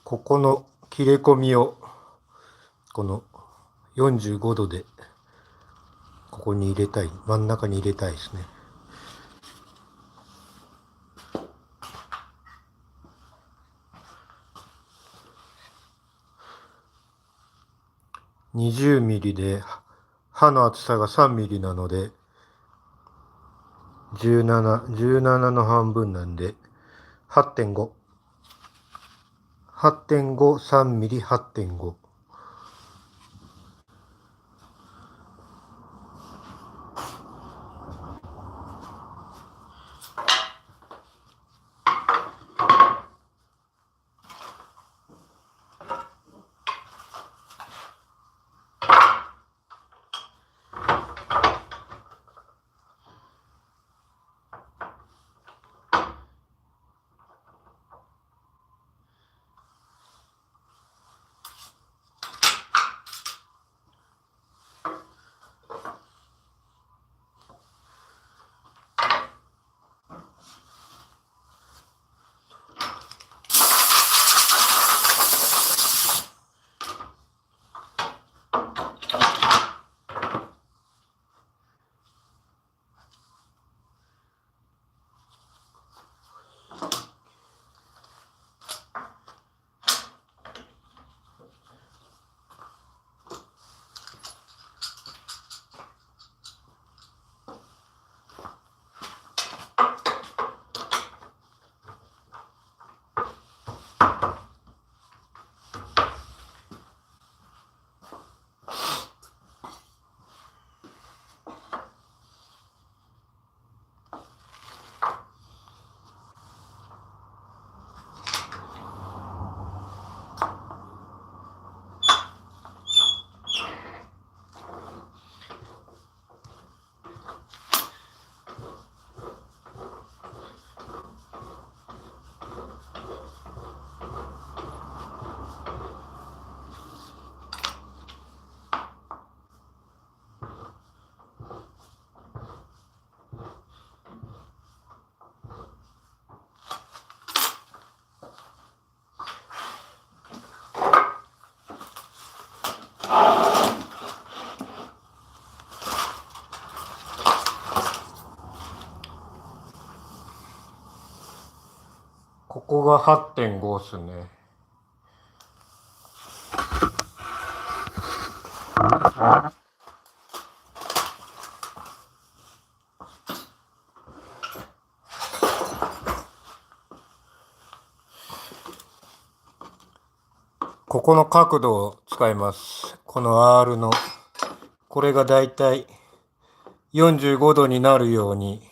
ここの切れ込みをこの45度でここに入れたい、真ん中に入れたいですね。20ミリで刃の厚さが3ミリなので17の半分なんで 8.5、3ミリ、8.5。ここが 8.5 っすね。ここの角度を使います。この R のこれがだいたい45度になるように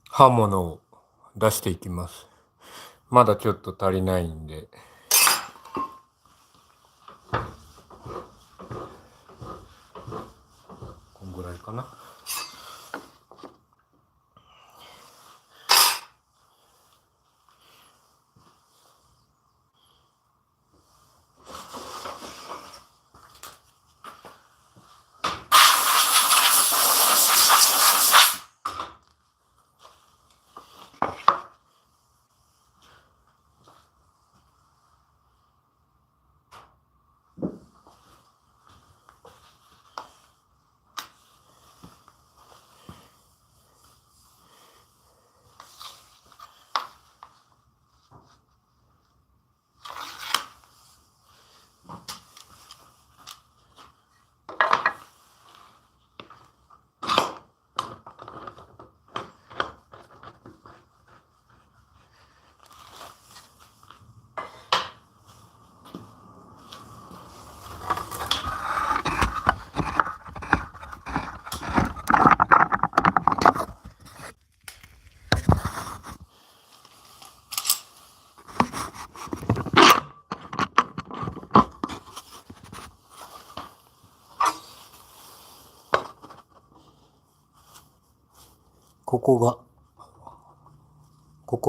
刃物を出していきます。まだちょっと足りないんで。こんぐらいかな。ここ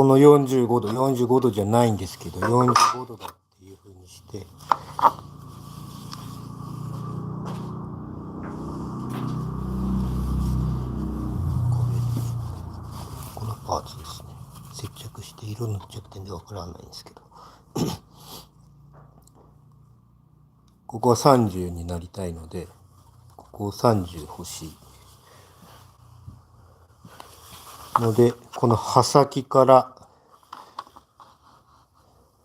の45度じゃないんですけど、45度だっていう風にして、このパーツですね。接着して色塗っちゃってんでわからないんですけど、ここは30になりたいので、ここを30欲しいので、この刃先から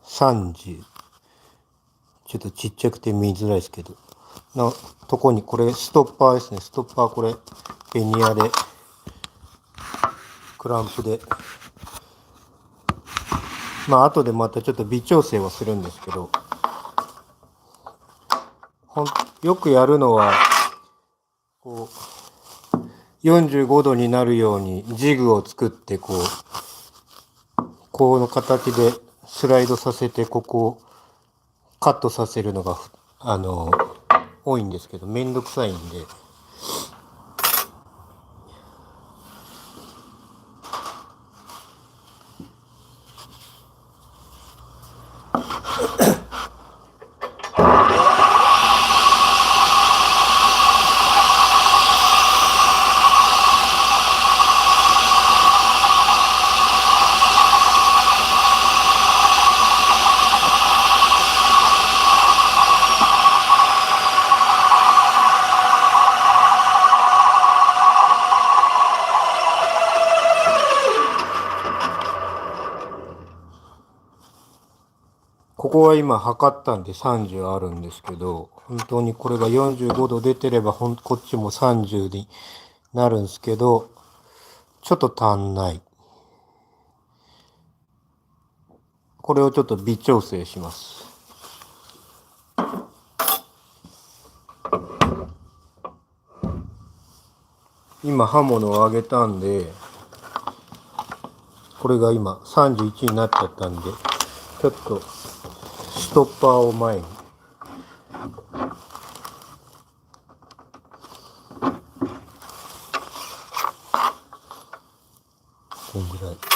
30、ちょっとちっちゃくて見づらいですけど、のとこに、これストッパーですね。ストッパーこれベニヤでクランプで、まあ後でまたちょっと微調整はするんですけど、よくやるのはこう45度になるようにジグを作って、この形でスライドさせて、ここをカットさせるのが多いんですけど、めんどくさいんで、ここは今測ったんで30あるんですけど、本当にこれが45度出てればこっちも30になるんですけど、ちょっと足んない。これをちょっと微調整します。今刃物を上げたんで、これが今31になっちゃったんで、ちょっとストッパーを前に。こんぐらい。